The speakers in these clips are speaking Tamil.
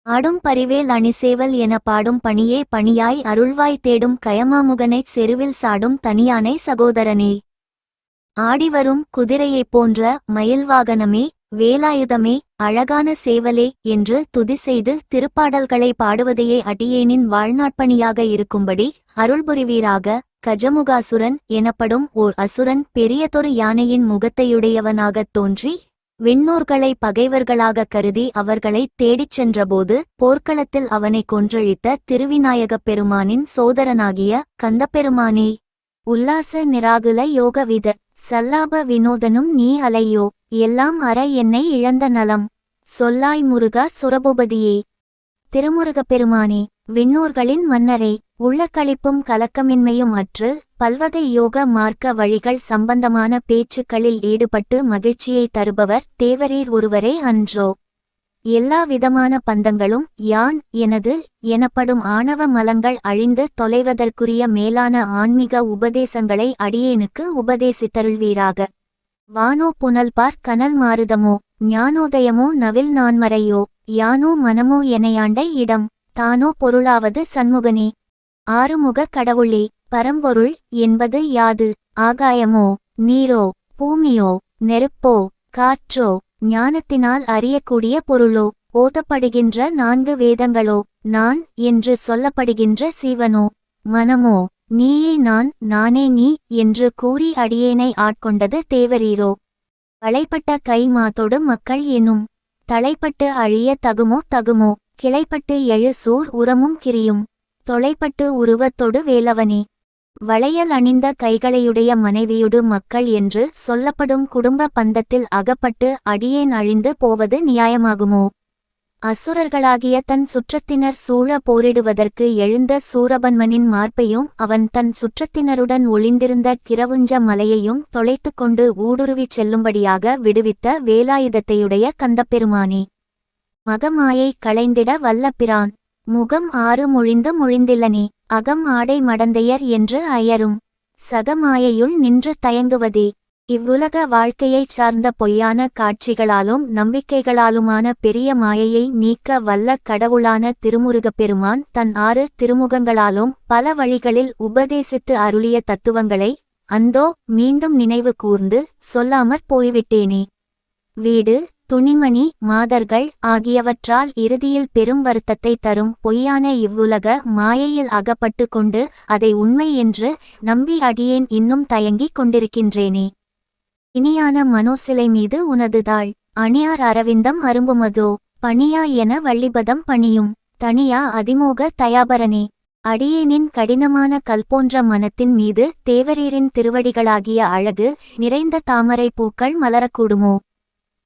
ஆடும் பரிவேல் அணிசேவல் என பாடும் பணியே பணியாய் அருள்வாய் தேடும் கயமாமுகனைச் செருவில் சாடும் தனியானை சகோதரனே. ஆடிவரும் குதிரையைப் போன்ற மயில்வாகனமே, வேலாயுதமே, அழகான சேவலே என்று துதி செய்து திருப்பாடல்களை பாடுவதையே அடியேனின் வாழ்நாட்பணியாக இருக்கும்படி அருள்புரிவீராக. கஜமுகாசுரன் எனப்படும் ஓர் அசுரன் பெரியதொரு யானையின் முகத்தையுடையவனாகத் தோன்றி விண்ணோர்களை பகைவர்களாகக் கருதி அவர்களை தேடிச் சென்றபோது போர்க்களத்தில் அவனை கொன்றழித்த திருவிநாயகப் பெருமானின் சோதரனாகிய கந்தப்பெருமானே. உல்லாச நிராகுல யோகவித சல்லாப வினோதனும் நீ அலையோ, எல்லாம் அற என்னை இழந்த நலம் சொல்லாய் முருகா சுரபுபதியே. திருமுருகப் பெருமானே, விண்ணோர்களின் மன்னரே, உள்ளக்களிப்பும் கலக்கமின்மையும் அற்று பல்வகை யோக மார்க்க வழிகள் சம்பந்தமான பேச்சுக்களில் ஈடுபட்டு மகிழ்ச்சியை தருபவர் தேவரீர் ஒருவரே அன்றோ. எல்லா விதமான பந்தங்களும் யான் எனது எனப்படும் ஆணவ மலங்கள் அழிந்து தொலைவதற்குரிய மேலான ஆன்மீக உபதேசங்களை அடியேனுக்கு உபதேசித்தருள்வீராக. வானோ புனல்பார் கனல் மாருதமோ, ஞானோதயமோ நவில் நான்மறையோ, யானோ மனமோ எனையாண்ட இடம் தானோ பொருளாவது சண்முகனே. ஆறுமுக கடவுளே, பரம்பொருள் என்பது யாது? ஆகாயமோ, நீரோ, பூமியோ, நெருப்போ, காற்றோ, ஞானத்தினால் அறியக்கூடிய பொருளோ, ஓதப்படுகின்ற 4 வேதங்களோ, நான் என்று சொல்லப்படுகின்ற சீவனோ, மனமோ, நீயே நான் நானே நீ என்று கூறி அடியேனை ஆட்கொண்டது தேவரீரோ. வளைப்பட்ட கை மாத்தோடு மக்கள் எனும் தலைப்பட்டு அழிய தகுமோ கிளைப்பட்டு எழு சூர் உரமும் கிரியும் தொலைப்பட்டு உருவத்தொடு வேலவனே. வளையல் அணிந்த கைகளையுடைய மனைவியுடு மக்கள் என்று சொல்லப்படும் குடும்ப பந்தத்தில் அகப்பட்டு அடியேன் அழிந்து போவது நியாயமாகுமோ? அசுரர்களாகிய தன் சுற்றத்தினர் சூழ போரிடுவதற்கு எழுந்த சூரபன்மனின் மார்பையும் அவன் தன் சுற்றத்தினருடன் ஒளிந்திருந்த கிரவுஞ்ச மலையையும் தொலைத்து கொண்டு ஊடுருவிச் செல்லும்படியாக விடுவித்த வேலாயுதத்தையுடைய கந்தப்பெருமானே. மகமாயை களைந்திட வல்ல பிரான், முகம் 6 மொழிந்து மொழிந்தில்லனே, அகம் ஆடை மடந்தையர் என்று அயரும் சகமாயையுள் நின்று தயங்குவதே. இவ்வுலக வாழ்க்கையைச் சார்ந்த பொய்யான காட்சிகளாலும் நம்பிக்கைகளாலுமான பெரிய மாயையை நீக்க வல்ல கடவுளான திருமுருகப் பெருமான் தன் 6 திருமுகங்களாலும் பல வழிகளில் உபதேசித்து அருளிய தத்துவங்களை அந்தோ மீண்டும் நினைவு கூர்ந்து சொல்லாமற் போய்விட்டேனே. வீடு, துணிமணி, மாதர்கள் ஆகியவற்றால் இறுதியில் பெரும் வருத்தத்தை தரும் பொய்யான இவ்வுலக மாயையில் அகப்பட்டு கொண்டு அதை உண்மை என்று நம்பி அடியேன் இன்னும் தயங்கிக் கொண்டிருக்கின்றேனே. இனியான மனோசிலை மீது உனதுதாள் அணியார் அரவிந்தம் அரும்புமதோ, பணியா என வள்ளிபதம் பணியும் தனியா அதிமோக தயாபரனே. அடியேனின் கடினமான கல்போன்ற மனத்தின் மீது தேவரீரின் திருவடிகளாகிய அழகு நிறைந்த தாமரை பூக்கள் மலரக்கூடுமோ?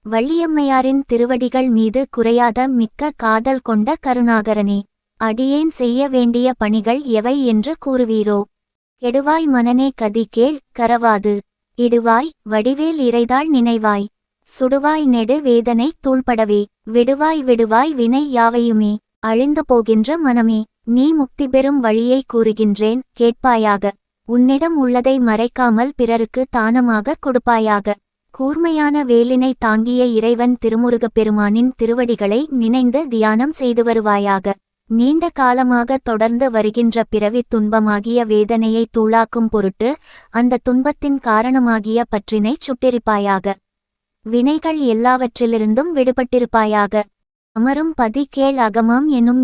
வள்ளியம்மையாரின் திருவடிகள் மீது குறையாத மிக்க காதல் கொண்ட கருணாகரனே, அடியேன் செய்ய வேண்டிய பணிகள் எவை என்று கூறுவீரோ? கெடுவாய் மனனே கதி கேள் கரவாது, இடுவாய் வடிவேல் இறைதாள் நினைவாய், சுடுவாய் நெடு வேதனை தூள்படவே, விடுவாய் விடுவாய் வினை யாவையுமே. அழிந்து போகின்ற மனமே, நீ முக்தி பெறும் வழியை கூறுகின்றேன் கேட்பாயாக. உன்னிடம் உள்ளதை மறைக்காமல் பிறருக்கு தானமாக கொடுப்பாயாக. கூர்மையான வேலினை தாங்கிய இறைவன் திருமுருகப் பெருமானின் திருவடிகளை நினைந்து தியானம் செய்து வருவாயாக. நீண்ட காலமாக தொடர்ந்து வருகின்ற பிறவித் துன்பமாகிய வேதனையை தூளாக்கும் பொருட்டு அந்த துன்பத்தின் காரணமாகிய பற்றினைச் சுட்டெரிப்பாயாக. வினைகள் எல்லாவற்றிலிருந்தும் விடுபட்டிருப்பாயாக. அமரும் பதி கேள் அகமாம் எனும்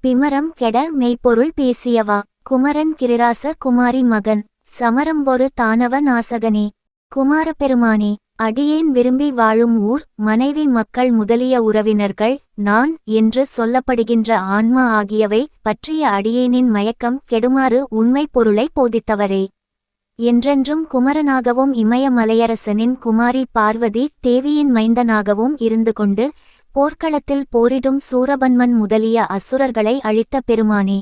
பிமரம் கெட மெய்ப்பொருள் பேசியவா. குமரன் கிரிராச குமாரி மகன், சமரம்பொரு தானவ நாசகனே. குமாரப்பெருமானே, அடியேன் விரும்பி வாழும் ஊர், மனைவி, மக்கள் முதலிய உறவினர்கள், நான் என்று சொல்லப்படுகின்ற ஆன்மா ஆகியவை பற்றிய அடியேனின் மயக்கம் கெடுமாறு உண்மை பொருளை போதித்தவரே. என்றென்றும் குமரனாகவும் இமயமலையரசனின் குமாரி பார்வதி தேவியின் மைந்தனாகவும் இருந்து கொண்டு போர்க்களத்தில் போரிடும் சூரபன்மன் முதலிய அசுரர்களை அழித்த பெருமானே.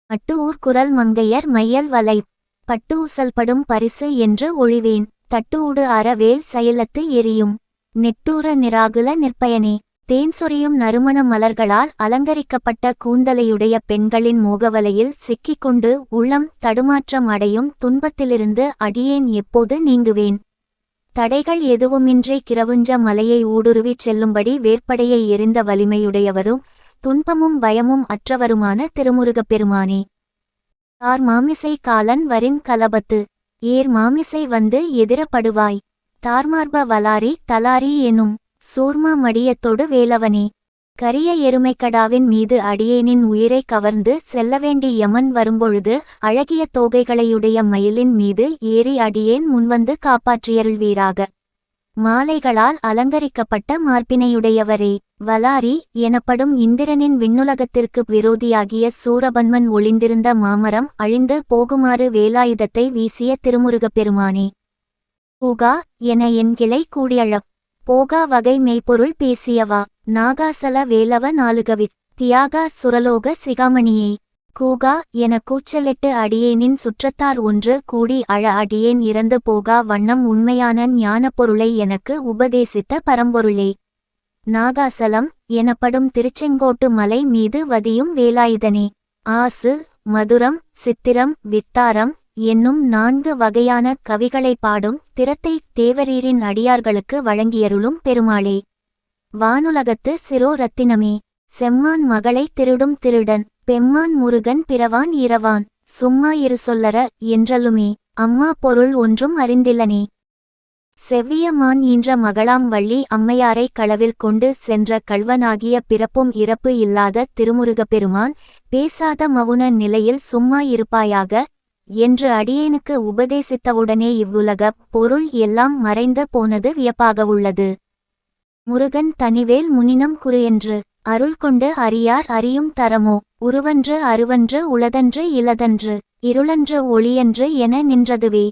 மட்டு ஊர் குரல் மங்கையர் மையல் வலை பட்டு ஊசல்படும் பரிசு என்று ஒழிவேன். தட்டுஊடு அறவேல் செயலத்து எரியும் நெட்டூர நிராகுல நிற்பயனே. தேன் சொரியும் நறுமண மலர்களால் அலங்கரிக்கப்பட்ட கூந்தலையுடைய பெண்களின் மோகவலையில் சிக்கிக்கொண்டு உள்ளம் தடுமாற்றம் அடையும் துன்பத்திலிருந்து அடியேன் எப்போது நீங்குவேன்? தடைகள் எதுவுமின்றி கிரவுஞ்ச மலையை ஊடுருவிச் செல்லும்படி வேற்படையை எறிந்த வலிமையுடையவரும் துன்பமும் பயமும் அற்றவருமான திருமுருகப் பெருமானே. தார் மாமிசை காலன் வரின் கலபத்து ஏர் மாமிசை வந்து எதிரப்படுவாய். தார்மார்ப வலாரி தலாரி எனும் சூர்மா மடியத்தொடு வேலவனே. கரிய எருமைக்கடாவின் மீது அடியேனின் உயிரை கவர்ந்து செல்லவேண்டி யமன் வரும்பொழுது அழகிய தோகைகளையுடைய மயிலின் மீது ஏறி அடியேன் முன்வந்து காப்பாற்றியருள்வீராக. மாலைகளால் அலங்கரிக்கப்பட்ட மார்பினையுடையவரே. வலாரி எனப்படும் இந்திரனின் விண்ணுலகத்திற்கு விரோதியாகிய சூரபன்மன் ஒளிந்திருந்த மாமரம் அழிந்து போகுமாறு வேலாயுதத்தை வீசிய திருமுருகப் பெருமானே. பூகா என என் கிளை கூடியழப் போகா வகை மெய்ப்பொருள் பேசியவா. நாகாசல வேலவ நாலுகவித் தியாகா சுரலோக சிகாமணியே. கூகா என கூச்சலிட்டு அடியேனின் சுற்றத்தார் ஒன்று கூடி அழ அடியேன் இறந்து போகா வண்ணம் உண்மையான ஞானப் பொருளை எனக்கு உபதேசித்த பரம்பொருளே. நாகாசலம் எனப்படும் திருச்செங்கோட்டு மலை மீது வதியும் வேலாயுதனே. ஆசு மதுரம் சித்திரம் வித்தாரம் என்னும் 4 வகையான கவிகளை பாடும் திறத்தை தேவரீரின் அடியார்களுக்கு வழங்கியருளும் பெருமாளே. வானுலகத்து சிரோ ரத்தினமே. செம்மான் மகளை திருடும் திருடன் பெம்மான் முருகன் பிறவான் இரவான் சும்மா இரு சொல்லற என்றலுமே அம்மா பொருள் ஒன்றும் அறிந்தில்லனே. செவ்விய மான் ஈன்ற மகளாம் வள்ளி அம்மையாரை களவில் கொண்டு சென்ற கள்வனாகிய பிறப்பும் இறப்பு இல்லாத திருமுருகப் பெருமான் பேசாத மவுன நிலையில் சும்மா இருப்பாயாக என்று அடியேனுக்கு உபதேசித்தவுடனே இவ்வுலகப் பொருள் எல்லாம் மறைந்து போனது வியப்பாகவுள்ளது. முருகன் தனிவேல் முனினம் குரு என்று அருள் கொண்டு அறியார் அறியும் தரமோ. உருவன்று அருவன்று உளதன்று இலதன்று இருளன்று ஒளியன்று என நின்றதுவே.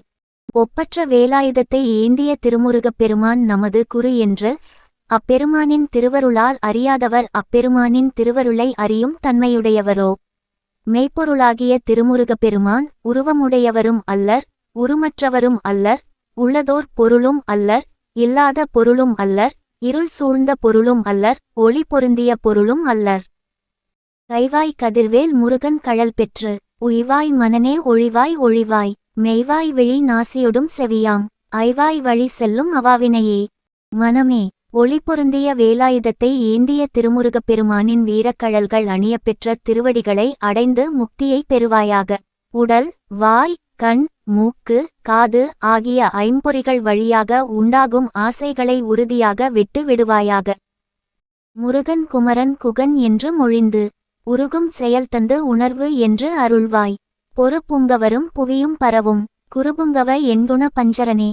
ஒப்பற்ற வேலாயுதத்தை ஏந்திய திருமுருகப் பெருமான் நமது குரு என்று அப்பெருமானின் திருவருளால் அறியாதவர் அப்பெருமானின் திருவருளை அறியும் தன்மையுடையவரோ. மெய்ப்பொருளாகிய திருமுருகப் பெருமான் உருவமுடையவரும் அல்லர் உருமற்றவரும் அல்லர் உள்ளதோர் பொருளும் அல்லர் இல்லாத பொருளும் அல்லர் இருள் சூழ்ந்த பொருளும் அல்லர் ஒளி பொருந்திய பொருளும் அல்லர். கைவாய் கதிர்வேல் முருகன் கழல் பெற்று உய்வாய் மனனே ஒழிவாய் ஒழிவாய் மெய்வாய் விழி நாசியொடும் செவியாம் ஐவாய் வழி செல்லும் அவாவினையே. மனமே ஒளி பொருந்திய வேலாயுதத்தை ஏந்திய திருமுருகப் பெருமானின் வீரக்கழல்கள் அணியப்பெற்ற திருவடிகளை அடைந்து முக்தியை பெறுவாயாக. உடல் வாய் கண் மூக்கு காது ஆகிய ஐம்பொறிகள் வழியாக உண்டாகும் ஆசைகளை உறுதியாக விட்டு விடுவாயாக. முருகன் குமரன் குகன் என்று மொழிந்து உருகும் செயல் தந்து உணர்வு என்று அருள்வாய். பொறு புங்கவரும் புவியும் பரவும் குருபுங்கவ எண்குண பஞ்சரனே.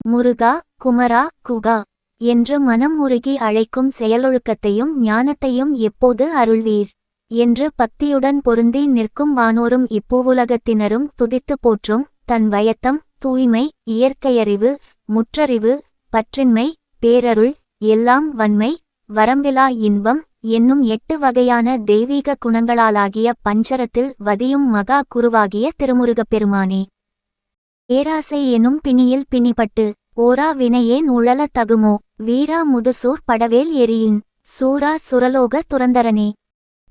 முருகா குமரா குகா என்று மனம் உருகி அழைக்கும் செயலொழுக்கத்தையும் ஞானத்தையும் எப்போது அருள்வீர் என்று பக்தியுடன் பொருந்தி நிற்கும் வானோரும் இப்பூவுலகத்தினரும் துதித்து போற்றும் தன் வயத்தம் தூய்மை இயற்கையறிவு முற்றறிவு பற்றின்மை பேரருள் எல்லாம் வன்மை வரம்பிலா இன்பம் என்னும் 8 வகையான தெய்வீக குணங்களாலாகிய பஞ்சரத்தில் வதியும் மகா குருவாகிய திருமுருகப் பெருமானே. பேராசை எனும் பிணியில் பிணிப்பட்டு ஓரா வினையேன் உழல தகுமோ. வீரா முதுசூர் படவேல் எரியின் சூரா சுரலோக துரந்தரனே.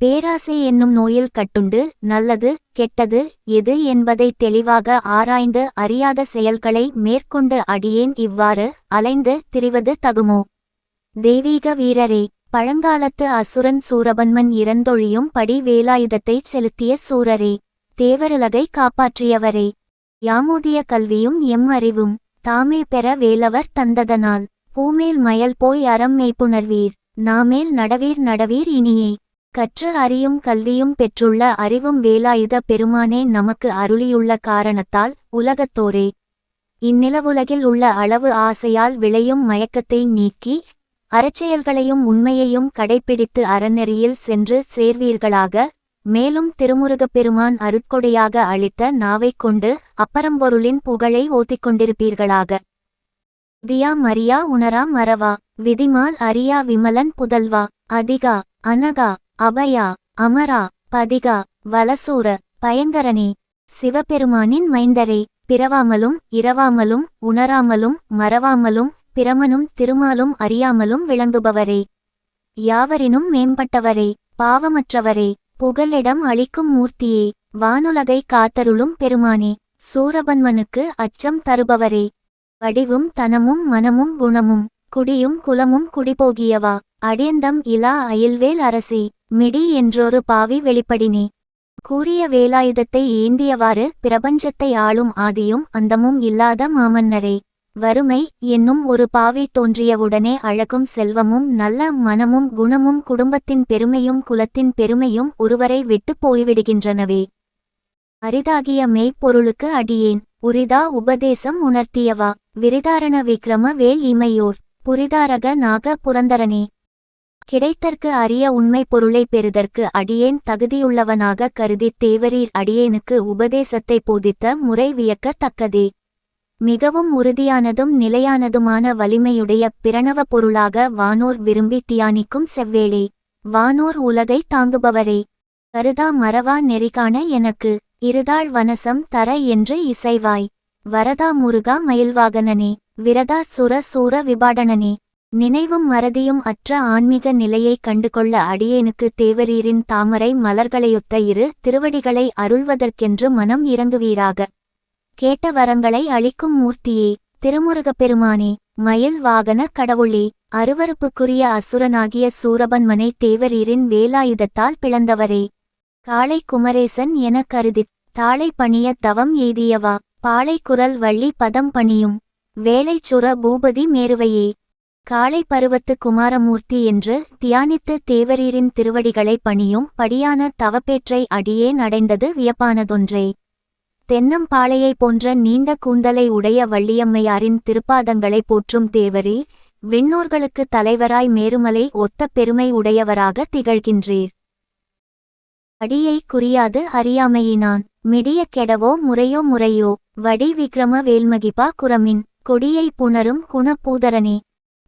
பேராசை என்னும் நோயில் கட்டுண்டு நல்லது கெட்டது எது என்பதை தெளிவாக ஆராய்ந்து அறியாத செயல்களை மேற்கொண்டு அடியேன் இவ்வாறு அலைந்து திரிவது தகுமோ. தெய்வீக வீரரே பழங்காலத்து அசுரன் சூரபன்மன் இறந்தொழியும் படி வேலாயுதத்தைச் செலுத்திய சூரரே. தேவருலகை காப்பாற்றியவரே. யாமோதிய கல்வியும் எம் அறிவும் தாமே பெற வேலவர் தந்ததனால் பூமேல் மயல் போய் அறம் மெய்ப்புணர்வீர் நாமேல் நடவீர் நடவீர் இனியே. கற்று அறியும் கல்வியும் பெற்றுள்ள அறிவும் வேலாயுத பெருமானே நமக்கு அருளியுள்ள காரணத்தால் உலகத்தோரே இந்நிலவுலகில் உள்ள அளவு ஆசையால் விளையும் மயக்கத்தை நீக்கி அறச்செயல்களையும் உண்மையையும் கடைப்பிடித்து அறநெறியில் சென்று சேர்வீர்களாக. மேலும் திருமுருகப் பெருமான் அருட்கொடையாக அளித்த நாவைக் கொண்டு அப்பரம்பொருளின் புகழை ஓதிக்கொண்டிருப்பீர்களாக. தியா மரியா உணரா மறவா விதிமால் அரியா விமலன் புதல்வா அதிகா அனகா அபயா அமரா பதிகா வலசூர பயங்கரனே. சிவபெருமானின் மைந்தரே பிறவாமலும் இரவாமலும் உணராமலும் மறவாமலும் பிரமனும் திருமாலும் அறியாமலும் விளங்குபவரே. யாவரினும் மேம்பட்டவரே பாவமற்றவரே புகலிடம் அளிக்கும் மூர்த்தியே. வானுலகை காத்தருளும் பெருமானே சூரபன்மனுக்கு அச்சம் தருபவரே. வடிவும் தனமும் மனமும் குணமும் குடியும் குலமும் குடிபோகியவா அடியந்தம் இலா அயில்வேல் அரசே. மிடி என்றொரு பாவி வெளிப்படினே. கூறிய வேலாயுதத்தை ஏந்தியவாறு பிரபஞ்சத்தை ஆளும் ஆதியும் அந்தமும் இல்லாத மாமன்னரே, வறுமை என்னும் ஒரு பாவி தோன்றியவுடனே அழகும் செல்வமும் நல்ல மனமும் குணமும் குடும்பத்தின் பெருமையும் குலத்தின் பெருமையும் ஒருவரை விட்டு போய்விடுகின்றனவே. அரிதாகிய மெய்ப்பொருளுக்கு அடியேன் உரிதா உபதேசம் உணர்த்தியவா. விரிதாரண விக்ரம வேல் இமையோர் புரிதாரக நாக புரந்தரனே. கிடைத்தற்கு அரிய உண்மை பொருளை பெறுதற்கு அடியேன் தகுதியுள்ளவனாக கருதித் தேவரீர் அடியேனுக்கு உபதேசத்தை போதித்த முறை வியக்கத்தக்கதே. மிகவும் உறுதியானதும் நிலையானதுமான வலிமையுடைய பிரணவ பொருளாக வானோர் விரும்பி தியானிக்கும் செவ்வேளே, வானோர் உலகை தாங்குபவரே, கருதா மறவா நெறிகாண எனக்கு இருதாள் வனசம் தர என்று இசைவாய். வரதா முருகா மயில்வாகனனே, விரதா சுர சூர விபாடனனே, நினைவும் மறதியும் அற்ற ஆன்மீக நிலையை கண்டுகொள்ள அடியேனுக்கு தேவரீரின் தாமரை மலர்களையொத்த இரு திருவடிகளை அருள்வதற்கென்று மனம் இறங்குவீராக. கேட்ட வரங்களை அளிக்கும் மூர்த்தியே, திருமுருகப்பெருமானே, மயில் வாகன கடவுளே, அருவருப்புக்குரிய அசுரனாகிய சூரபன்மனை தேவரீரின் வேலாயுதத்தால் பிளந்தவரே, காளை குமரேசன் என கருதித் தாளை பணிய தவம் எய்தியவா. பாளை குரல் வள்ளி பதம் பணியும் வேலைச்சுர பூபதி மேருவையே, காளை பருவத்து குமாரமூர்த்தி என்று தியானித்து தேவரீரின் திருவடிகளை பணியும் படியான தவப்பேற்றை அடியேன் அடைந்தது வியப்பானதொன்றே. தென்னம்பாளையை போன்ற நீண்ட கூந்தலை உடைய வள்ளியம்மையாரின் திருப்பாதங்களை போற்றும் தேவரீ, விண்ணோர்களுக்கு தலைவராய் மேருமலை ஒத்த பெருமை உடையவராக திகழ்கின்றீர். அடியை குறியாது அறியாமையினான் மிடிய கெடவோ முறையோ முறையோ. வடி விக்ரம வேல்மகிபா குரமின் கொடியை புணரும் குணப்பூதரனே,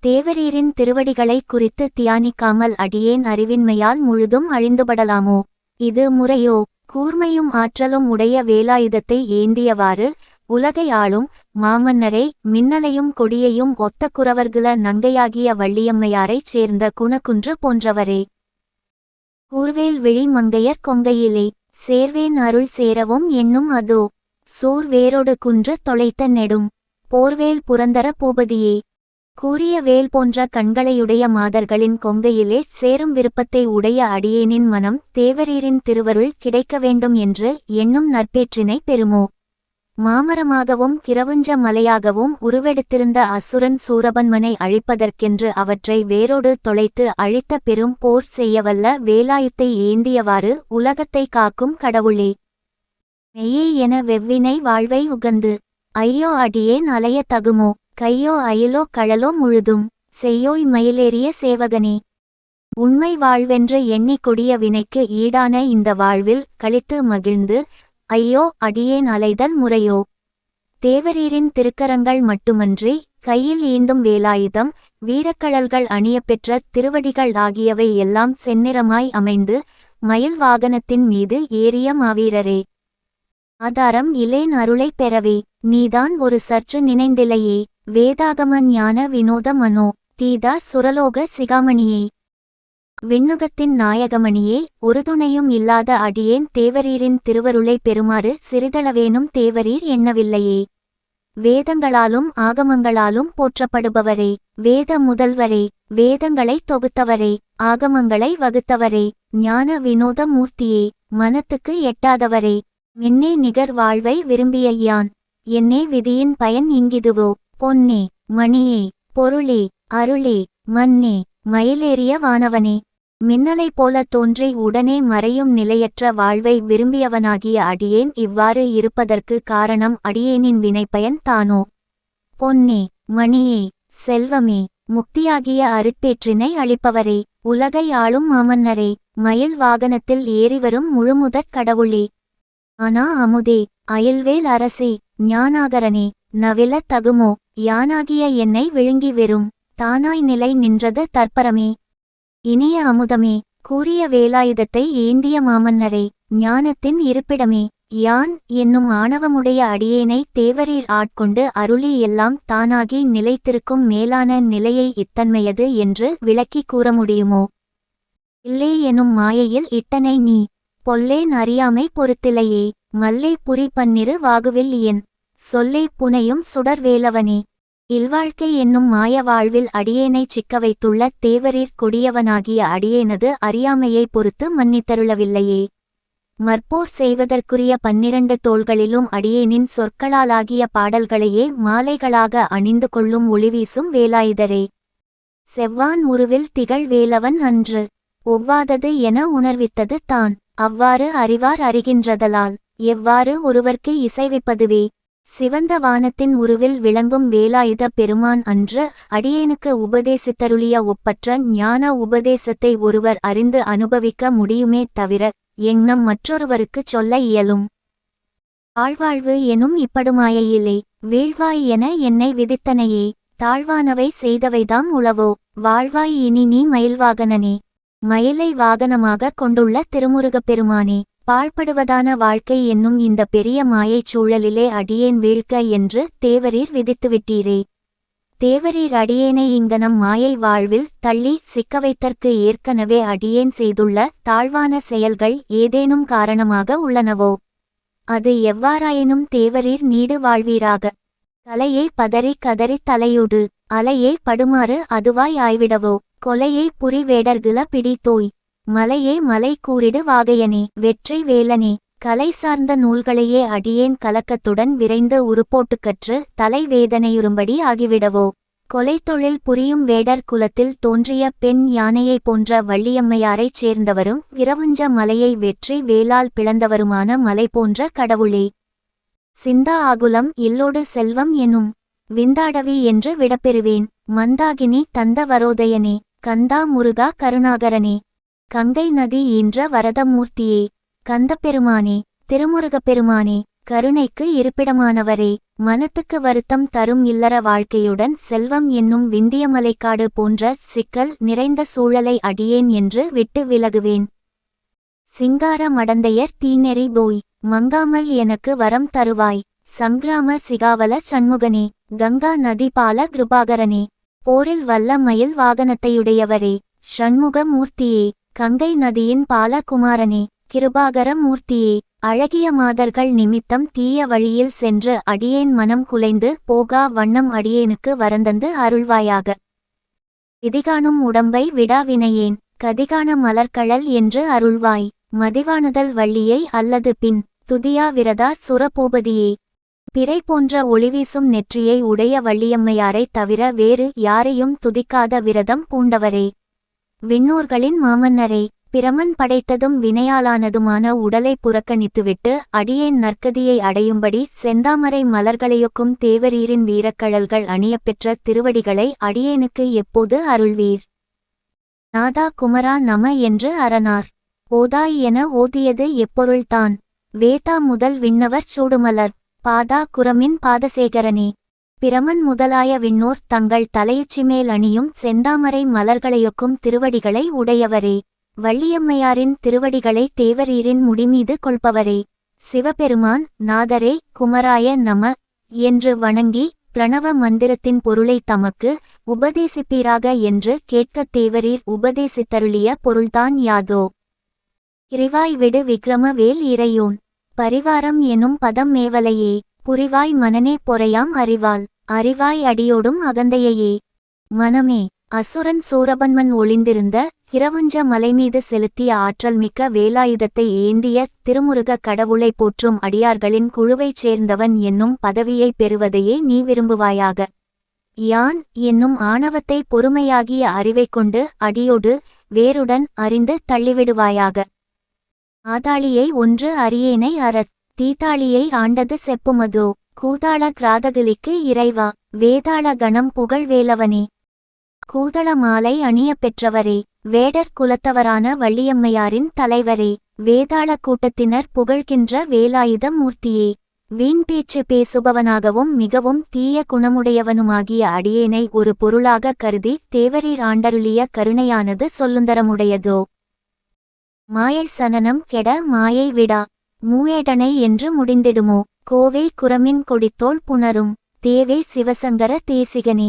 தேவரீரின் திருவடிகளை குறித்து தியானிக்காமல் அடியேன் அறிவின்மையால் முழுதும் அழிந்துபடலாமோ. இது முறையோ. கூர்மையும் ஆற்றலும் உடைய வேலாயுதத்தை ஏந்தியவாறு உலகை ஆளும் மாமன்னரை, மின்னலையும் கொடியையும் ஒத்த குறவர்குல நங்கையாகிய வள்ளியம்மையாரைச் சேர்ந்த குணக்குன்று போன்றவரே, கூர்வேல் விழி மங்கையர் கொங்கையிலே சேர்வேன் அருள் சேரவும் எண்ணும் அதோ. சூர் வேரோடு குன்று தொலைத்த நெடும் போர்வேல் புரந்தர பூபதியே, கூரிய வேல் போன்ற கண்களையுடைய மாதர்களின் கொங்கையிலே சேரும் விருப்பத்தை உடைய அடியேனின் மனம் தேவரீரின் திருவருள் கிடைக்க வேண்டும் என்று எண்ணும் நற்பேற்றினை பெறுமோ. மாமரமாகவும் கிரவுஞ்ச மலையாகவும் உருவெடுத்திருந்த அசுரன் சூரபன்மனை அழிப்பதற்கென்று அவற்றை வேரோடு தொலைத்து அழித்த பெரும் போர் செய்யவல்ல வேலாயுத்தை ஏந்தியவாறு உலகத்தை காக்கும் கடவுளே, மெய்யே என வெவ்வினை வாழ்வை உகந்து ஐயோ அடியேன் அலைய தகுமோ. கையோ அயிலோ கழலோ முழுதும் செய்யோய் மயிலேறிய சேவகனே, உண்மை வாழ்வென்று எண்ணி கொடிய வினைக்கு ஈடான இந்த வாழ்வில் கழித்து மகிழ்ந்து ஐயோ அடியேன் அலைதல் முறையோ. தேவரீரின் திருக்கரங்கள் மட்டுமன்றி கையில் ஏந்தும் வேலாயுதம், வீரக்கழல்கள் அணியப்பெற்ற திருவடிகள் ஆகியவை எல்லாம் செந்நிறமாய் அமைந்து மயில் வாகனத்தின் மீது ஏறிய மாவீரரே, ஆதாரம் இலேன் அருளை பெறவே நீதான் ஒரு சற்று நினைந்திலையே. வேதாகம ஞான வினோத மனோ தீதா சுரலோக சிகாமணியே, விண்ணுகத்தின் நாயகமணியே, ஒரு துணையும் இல்லாத அடியேன் தேவரீரின் திருவருளை பெறுமாறு சிறிதளவேனும் தேவரீர் எண்ணவில்லையே. வேதங்களாலும் ஆகமங்களாலும் போற்றப்படுபவரே, வேத முதல்வரே, வேதங்களை தொகுத்தவரே, ஆகமங்களை வகுத்தவரே, ஞான வினோத மூர்த்தியே, மனத்துக்கு எட்டாதவரே, மின்னே நிகர் வாழ்வை விரும்பிய யான் என்னே விதியின் பயன் இங்கிதுவோ. பொன்னே மணியே பொருளே அருளே மன்னே மயிலேறிய வானவனே, மின்னலை போல தோன்றி உடனே மறையும் நிலையற்ற வாழ்வை விரும்பியவனாகிய அடியேன் இவ்வாறு இருப்பதற்கு காரணம் அடியேனின் வினைப்பயன் தானோ. பொன்னே மணியே செல்வமே முக்தியாகிய அருட்பேற்றினை அளிப்பவரே, உலகை ஆளும் மாமன்னரே, மயில் வாகனத்தில் ஏறிவரும் முழுமுதற் கடவுளே, ஆனா அமுதே அயில்வேல் அரசே, ஞானாகரனே, நவில தகுமோ. யானாகிய என்னை விழுங்கி வெறும் தானாய் நிலை நின்றது தற்பரமே, இனிய அமுதமே, கூரிய வேலாயுதத்தை ஏந்திய மாமன்னரே, ஞானத்தின் இருப்பிடமே, யான் என்னும் ஆணவமுடைய அடியேனை தேவரீர் ஆட்கொண்டு அருளி எல்லாம் தானாகி நிலைத்திருக்கும் மேலான நிலையை இத்தன்மையது என்று விளக்கி கூற முடியுமோ. இல்லே எனும் மாயையில் இட்டனை நீ பொல்லேன் அறியாமை பொறுத்திலையே, மல்லே புரி பன்னிரு வாகுவில் என் சொல்லே புனையும் சுடர்வேலவனே, இல்வாழ்க்கை என்னும் மாய வாழ்வில் அடியேனைச் சிக்க வைத்துள்ள தேவரீர் கொடியவனாகிய அடியேனது அறியாமையை பொறுத்து மன்னித்தருளவில்லையே. மற்போர் செய்வதற்குரிய 12 தோள்களிலும் அடியேனின் சொற்களாலாகிய பாடல்களையே மாலைகளாக அணிந்து கொள்ளும் ஒளிவீசும் வேலாயுதரே. செவ்வான் உருவில் திகழ் வேலவன் அன்று ஒவ்வாதது என உணர்வித்தது தான். அவ்வாறு அறிவார் அறிகின்றதலால் எவ்வாறு ஒருவர்க்கு இசைவிப்பதுவே. சிவந்த வானத்தின் உருவில் விளங்கும் வேலாயுத பெருமான் அன்று அடியேனுக்கு உபதேசித்தருளிய ஒப்பற்ற ஞான உபதேசத்தை ஒருவர் அறிந்து அனுபவிக்க முடியுமே தவிர எங்னம் மற்றொருவருக்குச் சொல்ல இயலும். ஆழ்வாழ்வு எனும் இப்படுமாயையிலே வீழ்வாய் என என்னை விதித்தனையே. தாழ்வானவை செய்தவைதாம் உளவோ. வாழ்வாய் இனி நீ மயில்வாகனனே. மயிலை வாகனமாக கொண்டுள்ள திருமுருகப் பெருமானே. பாழ்படுவதான வாழ்க்கை என்னும் இந்த பெரிய மாயைச் சூழலிலே அடியேன் வீழ்க்க என்று தேவரீர் விதித்துவிட்டீரே. தேவரீர் அடியேனை இங்கனம் மாயை வாழ்வில் தள்ளி சிக்கவைத்தற்கு ஏற்கனவே அடியேன் செய்துள்ள தாழ்வான செயல்கள் ஏதேனும் காரணமாக உள்ளனவோ? அது எவ்வாறாயினும் தேவரீர் நீடு வாழ்வீராக. தலையை பதறி கதறித் தலையுடு அலையே படுமாறு அதுவாய் ஆய்விடவோ. கொலையை புரி வேடர்குல பிடித்தோய் மலையே மலை கூறிடு வாகையனே. வெற்றி வேலனே. கலை சார்ந்த நூல்களையே அடியேன் கலக்கத்துடன் விரைந்து உருப்போட்டு கற்று தலை வேதனையுறும்படி ஆகிவிடவோ. கொலைத்தொழில் புரியும் வேடர் குலத்தில் தோன்றிய பெண் யானையைப் போன்ற வள்ளியம்மையாரைச் சேர்ந்தவரும் விரவுஞ்ச மலையை வெற்றி வேலால் பிளந்தவருமான மலை போன்ற கடவுளே. சிந்தா ஆகுலம் இல்லோடு செல்வம் எனும் விந்தாடவி என்று விடப்பெறுவேன். மந்தாகினி தந்த வரோதயனே. கந்தா முருகா கருணாகரனே. கங்கை நதி ஈன்ற வரதமூர்த்தியே. கந்தப்பெருமானே. திருமுருகப்பெருமானே. கருணைக்கு இருப்பிடமானவரே. மனத்துக்கு வருத்தம் தரும் இல்லற வாழ்க்கையுடன் செல்வம் என்னும் விந்தியமலைக்காடு போன்ற சிக்கல் நிறைந்த சூழலை அடியேன் என்று விட்டு விலகுவேன். சிங்கார மடந்தையர் தீநெறி போய் மங்காமல் எனக்கு வரம் தருவாய். சங்கிராம சிகாவல சண்முகனே. கங்கா நதி பால கிருபாகரனே. போரில் வல்ல மயில் வாகனத்தையுடையவரே. ஷண்முக மூர்த்தியே. கங்கை நதியின் பால குமாரனே. கிருபாகர மூர்த்தியே. அழகிய மாதர்கள் நிமித்தம் தீய வழியில் சென்று அடியேன் மனம் குலைந்து போகா வண்ணம் அடியேனுக்கு வரந்தந்து அருள்வாயாக. விதிகாணும் உடம்பை விடாவினையேன். கதிகான மலர்கழல் என்று அருள்வாய். மதிவானுதல் வள்ளியை அல்லது பின் துதியா விரதா சுரபூபதியே. பிறை போன்ற ஒளிவீசும் நெற்றியை உடைய வள்ளியம்மையாரைத் தவிர வேறு யாரையும் துதிக்காத விரதம் பூண்டவரே. விண்ணோர்களின் மாமன்னரே. பிரமன் படைத்ததும் வினையாலானதுமான உடலை புறக்கணித்துவிட்டு அடியேன் நற்கதியை அடையும்படி செந்தாமரை மலர்களையொக்கும் தேவரீரின் வீரக்கழல்கள் அணியப்பெற்ற திருவடிகளை அடியேனுக்கு எப்போது அருள்வீர். நாதா குமரா நம என்று அரணார் ஓதாய் என ஓதியது எப்பொருள்தான். வேதா முதல் விண்ணவர் சூடுமலர் பாதா குரமின் பாதசேகரனே. பிரமன் முதலாய விண்ணோர் தங்கள் தலையுச்சிமேல் அணியும் செந்தாமரை மலர்களையொக்கும் திருவடிகளை உடையவரே. வள்ளியம்மையாரின் திருவடிகளை தேவரீரின் முடிமீது கொள்பவரே. சிவபெருமான் நாதரே குமராய நம என்று வணங்கி பிரணவ மந்திரத்தின் பொருளை தமக்கு உபதேசிப்பீராக என்று கேட்கத் தேவரீர் உபதேசித்தருளிய பொருள்தான் யாதோ? இறைவாய் விடு விக்ரம வேல் இறையோன். பரிவாரம் எனும் பதம் மேவலையே. புரிவாய் மனனே பொறையாம் அறிவால். அறிவாய் அடியோடும் அகந்தையையே. மனமே. அசுரன் சூரபன்மன் ஒளிந்திருந்த கிரவுஞ்ச மலைமீது செலுத்திய ஆற்றல் மிக்க வேலாயுதத்தை ஏந்திய திருமுருக கடவுளை போற்றும் அடியார்களின் குழுவைச் சேர்ந்தவன் என்னும் பதவியை பெறுவதையே நீ விரும்புவாயாக. யான் என்னும் ஆணவத்தை பொறுமையாகிய அறிவைக் கொண்டு அடியோடு வேருடன் அறிந்து தள்ளிவிடுவாயாக. ஆதாளியை ஒன்று அறியேனை அறத் தீதாளியை ஆண்டது செப்புமதோ. கூதாள கிராதகிலிக்கு இறைவா. வேதாள கணம் புகழ் வேலவனே. கூதள மாலை அணிய பெற்றவரே. வேடர் குலத்தவரான வள்ளியம்மையாரின் தலைவரே. வேதாள கூட்டத்தினர் புகழ்கின்ற வேலாயுத மூர்த்தியே. வீண் பேச்சு பேசுபவனாகவும் மிகவும் தீய குணமுடையவனுமாகிய அடியேனை ஒரு பொருளாக கருதி தேவரீர் ஆண்டருளிய கருணையானது சொல்லுந்தரமுடையதோ? மாயல் சனனம் கெட மாயை விடா மூயடனை என்று முடிந்திடுமோ? கோவை குரமின் கொடித்தோள் புணரும் தேவே சிவசங்கர தேசிகனே.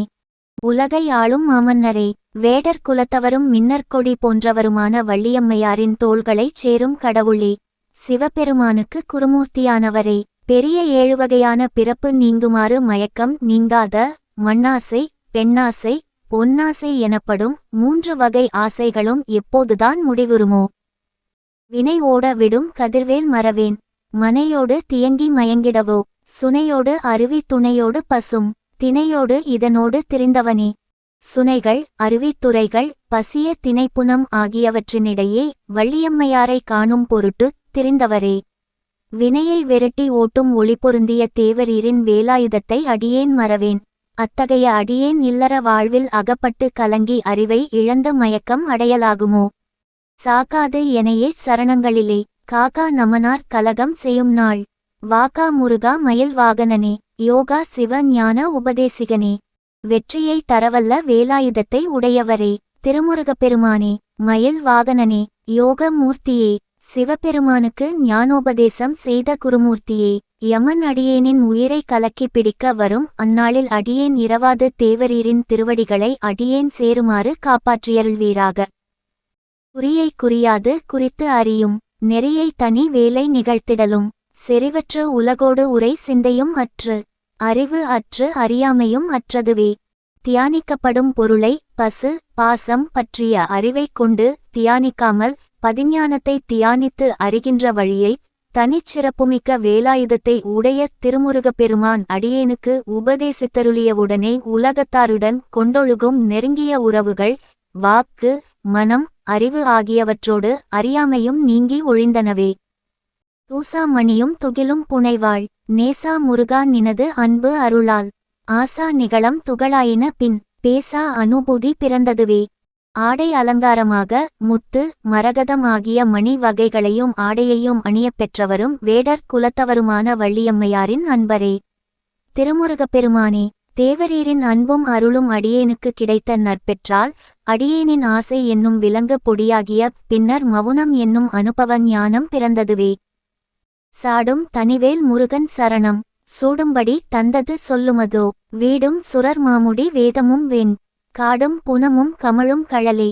உலகை ஆளும் மாமன்னரே. வேடர் குலத்தவரும் மின்னற்கொடி போன்றவருமான வள்ளியம்மையாரின் தோள்களைச் சேரும் கடவுளே. சிவபெருமானுக்கு குருமூர்த்தியானவரே. பெரிய 7 வகையான பிறப்பு நீங்குமாறு மயக்கம் நீங்காத மண்ணாசை, பெண்ணாசை, பொன்னாசை எனப்படும் 3 வகை ஆசைகளும் எப்போதுதான் முடிவுறுமோ? வினை ஓட விடும் கதிர்வேல் மறவேன். மனையோடு தியங்கி மயங்கிடவோ? சுனையோடு அருவி துணையோடு பசும் திணையோடு இதனோடு திரிந்தவனே. சுனைகள், அருவித்துறைகள், பசிய திணைப்புனம் ஆகியவற்றினிடையே வள்ளியம்மையாரை காணும் பொருட்டு திரிந்தவரே. வினையை விரட்டி ஓட்டும் ஒளிபொருந்திய தேவரீரின் வேலாயுதத்தை அடியேன் மறவேன். அத்தகைய அடியேன் இல்லற வாழ்வில் அகப்பட்டு கலங்கி அறிவை இழந்த மயக்கம் அடையலாகுமோ? சாக்காது எனையே சரணங்களிலே காக்கா நமனார் கலகம் செய்யும் நாள். வாக்கா முருகா மயில் வாகனனே, யோகா சிவ ஞான உபதேசிகனே, வெற்றியை தரவல்ல வேலாயுதத்தை உடையவரே, திருமுருகப்பெருமானே, மயில் வாகனனே, யோக மூர்த்தியே, சிவபெருமானுக்கு ஞானோபதேசம் செய்த குருமூர்த்தியே, யமன் அடியேனின் உயிரை கலக்கி பிடிக்க வரும் அந்நாளில் அடியேன் இரவாது தேவரீரின் திருவடிகளை அடியேன் சேருமாறு காப்பாற்றியருள்வீராக. குறியை குறியாது குறித்து அறியும் நெறியை தனி வேலை நிகழ்த்திடலும் செறிவற்று உலகோடு உரை சிந்தையும் அற்று அறிவு அற்று அறியாமையும் அற்றதுவே. தியானிக்கப்படும் பொருளை பசு பாசம் பற்றிய அறிவைக் கொண்டு தியானிக்காமல் பதிஞானத்தை தியானித்து அறிகின்ற வழியை தனிச்சிறப்புமிக்க வேலாயுதத்தை உடைய திருமுருகப்பெருமான் அடியேனுக்கு உபதேசித்தருளியவுடனே உலகத்தாருடன் கொண்டொழுகும் நெருங்கிய உறவுகள் வாக்கு, மனம், அறிவு ஆகியவற்றோடு அறியாமையும் நீங்கி ஒழிந்தனவே. தூசா மணியும் துகிலும் புனைவாள் நேசா முருகா நினது அன்பு அருளால் ஆசா நிகழம் துகளாயின பின் பேசா அனுபூதி பிறந்ததுவே. ஆடை அலங்காரமாக முத்து, மரகதம் ஆகிய மணி வகைகளையும் ஆடையையும் அணியப் பெற்றவரும் வேடர் குலத்தவருமான வள்ளியம்மையாரின் அன்பரே. திருமுருகப்பெருமானே, தேவரீரின் அன்பும் அருளும் அடியேனுக்கு கிடைத்த நற்பெற்றால் அடியேனின் ஆசை என்னும் விலங்கு பொடியாகிய பின்னர் மவுனம் என்னும் அனுபவ ஞானம் பிறந்ததுவே. சாடும் தனிவேல் முருகன் சரணம் சூடும்படி தந்தது சொல்லுமதோ வீடும் சுரர் மாமுடி வேதமும் வெண் காடும் புனமும் கமழும் கழலே.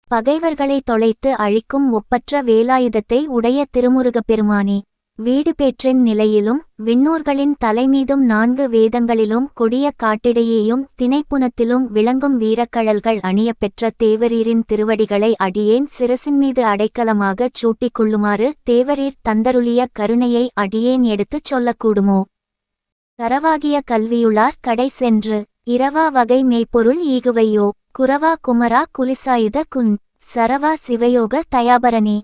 பகைவர்களை தொலைத்து அழிக்கும் ஒப்பற்ற வேலாயுதத்தை உடைய திருமுருகப்பெருமானே, வீடு பேற்றின் நிலையிலும் விண்ணோர்களின் தலைமீதும் 4 வேதங்களிலும் கொடிய காட்டிடையேயும் திணைப்புனத்திலும் விளங்கும் வீரக்கழல்கள் அணியப் பெற்ற தேவரீரின் திருவடிகளை அடியேன் சிரசின்மீது அடைக்கலமாகச் சூட்டிக் கொள்ளுமாறு தேவரீர் தந்தருளிய கருணையை அடியேன் எடுத்துச் சொல்லக்கூடுமோ? கரவாகிய கல்வியுளார் கடை சென்று இரவா வகை மெய்ப்பொருள் ஈகுவையோ குரவா குமரா குலிசாயுத குன் சரவா சிவயோக தயாபரனே.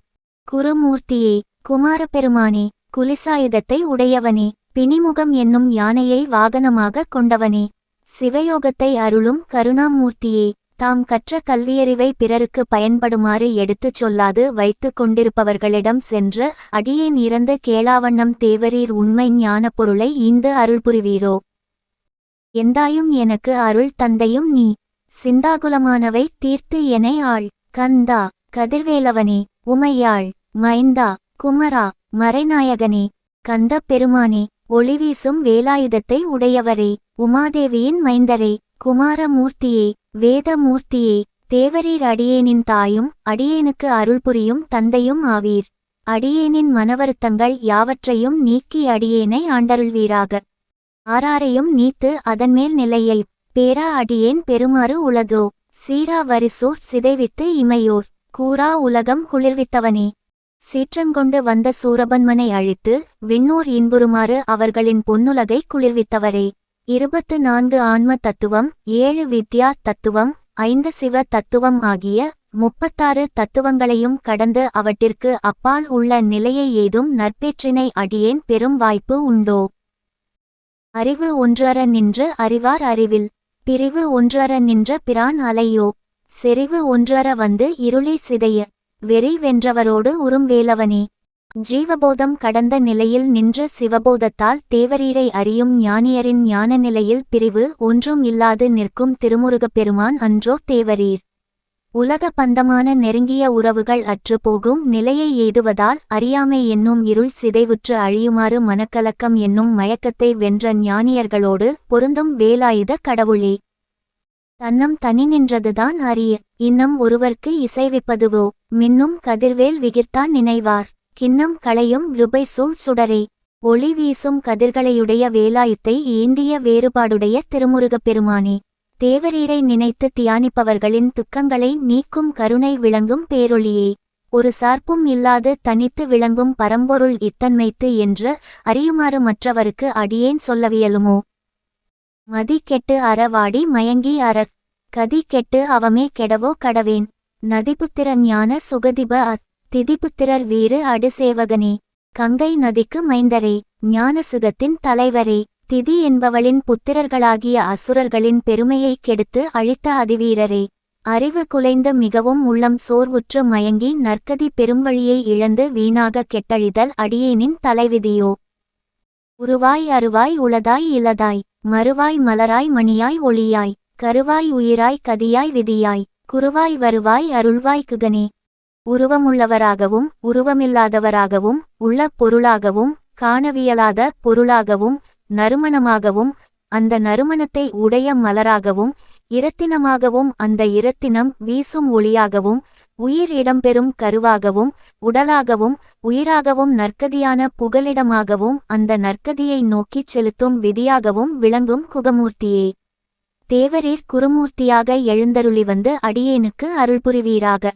குருமூர்த்தியே, குமாரப்பெருமானே, குலிசாயுதத்தை உடையவனே, பிணிமுகம் என்னும் யானையை வாகனமாக கொண்டவனே, சிவயோகத்தை அருளும் கருணாமூர்த்தியே, தாம் கற்ற கல்வியறிவை பிறருக்கு பயன்படுமாறு எடுத்துச் சொல்லாது வைத்து கொண்டிருப்பவர்களிடம் சென்று அடியேன் இறந்து கேளாவண்ணம் தேவரீர் உண்மை ஞான பொருளை ஈந்து அருள் புரிவீரோ? எந்தாயும் எனக்கு அருள் தந்தையும் நீ, சிந்தாகுலமானவை தீர்த்து எனை ஆள். கந்தா, கதிர்வேலவனே, உமையாள், மைந்தா, குமரா, மறைநாயகனே, கந்த பெருமானே, ஒளிவீசும் வேலாயுதத்தை உடையவரே, உமாதேவியின் மைந்தரே, குமாரமூர்த்தியே, வேதமூர்த்தியே, தேவரீர் அடியேனின் தாயும் அடியேனுக்கு அருள் புரியும் தந்தையும் ஆவீர். அடியேனின் மனவருத்தங்கள் யாவற்றையும் நீக்கி அடியேனை ஆண்டருள்வீராக. ஆராரையும் நீத்து அதன்மேல் நிலையை பேரா அடியேன் பெருமாறு உளதோ? சீரா வரிசூர் சிதைவித்து இமையோர் கூரா உலகம் குளிர்வித்தவனே, சீற்றங்கொண்டு வந்த சூரபன்மனை அழித்து விண்ணோர் இன்புறுமாறு அவர்களின் பொன்னுலகை குளிர்வித்தவரே. 24 ஆன்ம தத்துவம், 7 வித்யா தத்துவம், 5 சிவ தத்துவம் ஆகிய 36 தத்துவங்களையும் கடந்து அவற்றிற்கு அப்பால் உள்ள நிலையை ஏதும் நற்பேற்றினை அடியேன் பெரும் வாய்ப்பு உண்டோ? அறிவு ஒன்றற நின்று அறிவார் அறிவில் பிரிவு ஒன்றற நின்ற பிரான் அலையோ? செறிவு ஒன்றற வந்து இருளை சிதைய வெறி வென்றவரோடு உறும்வேலவனே, ஜீவபோதம் கடந்த நிலையில் நின்ற சிவபோதத்தால் தேவரீரை அறியும் ஞானியரின் ஞான நிலையில் பிரிவு ஒன்றும் இல்லாது நிற்கும் திருமுருகப்பெருமான் அன்றோ தேவரீர்? உலக பந்தமான நெருங்கிய உறவுகள் அற்றுப்போகும் நிலையை எய்துவதால் அறியாமை என்னும் இருள் சிதைவுற்று அழியுமாறு மனக்கலக்கம் என்னும் மயக்கத்தை வென்ற ஞானியர்களோடு பொருந்தும் வேலாயுத கடவுளே. தன்னம் தனி நின்றதுதான் அறிய இன்னம் ஒருவர்க்கு இசைவிப்பதுவோ? மின்னும் கதிர்வேல் விகிர்த்தான் நினைவார் கிண்ணம் களையும் கிருபை சூழ் சுடரே. ஒளி வீசும் கதிர்களையுடைய வேலாயுத்தை ஏந்திய வேறுபாடுடைய திருமுருகப் பெருமானே, தேவரீரை நினைத்து தியானிப்பவர்களின் துக்கங்களை நீக்கும் கருணை விளங்கும் பேரொளியே, ஒரு சார்பும் இல்லாது தனித்து விளங்கும் பரம்பொருள் இத்தன்மைத்து என்று அறியுமாறு மற்றவருக்கு அடியேன் சொல்லவியலுமோ. மதி கெட்டு அறவாடி மயங்கி கதி கெட்டு அவமே கெடவோ கடவேன். நதிபுத்திர ஞான சுகதிப திதிபுத்திரர் வீறு அடுசேவகனே, கங்கை நதிக்கு மைந்தரே, ஞான சுகத்தின் தலைவரே, திதி என்பவளின் புத்திரர்களாகிய அசுரர்களின் பெருமையைக் கெடுத்து அழித்த அதிவீரரே, அறிவு குலைந்து மிகவும் உள்ளம் சோர்வுற்று மயங்கி நற்கதி பெரும்வழியை இழந்து வீணாக கெட்டழிதல் அடியேனின் தலைவிதியோ. உருவாய் அருவாய் உளதாய் இலதாய், மறுவாய் மலராய் மணியாய் ஒளியாய், கருவாய் உயிராய் கதியாய் விதியாய், குருவாய் வருவாய் அருள்வாய் குகனே, உருவமுள்ளவராகவும் உருவமில்லாதவராகவும் உள்ள பொருளாகவும் காணவியலாத பொருளாகவும் நறுமணமாகவும் அந்த நறுமணத்தை உடைய மலராகவும் இரத்தினமாகவும் அந்த இரத்தினம் வீசும் ஒளியாகவும் உயிர் இடம்பெறும் கருவாகவும் உடலாகவும் உயிராகவும் நற்கதியான புகலிடமாகவும் அந்த நற்கதியை நோக்கிச் செலுத்தும் விதியாகவும் விளங்கும் குகமூர்த்தியே, தேவரீர் குருமூர்த்தியாக எழுந்தருளி வந்து அடியேனுக்கு அருள்புரிவீராக.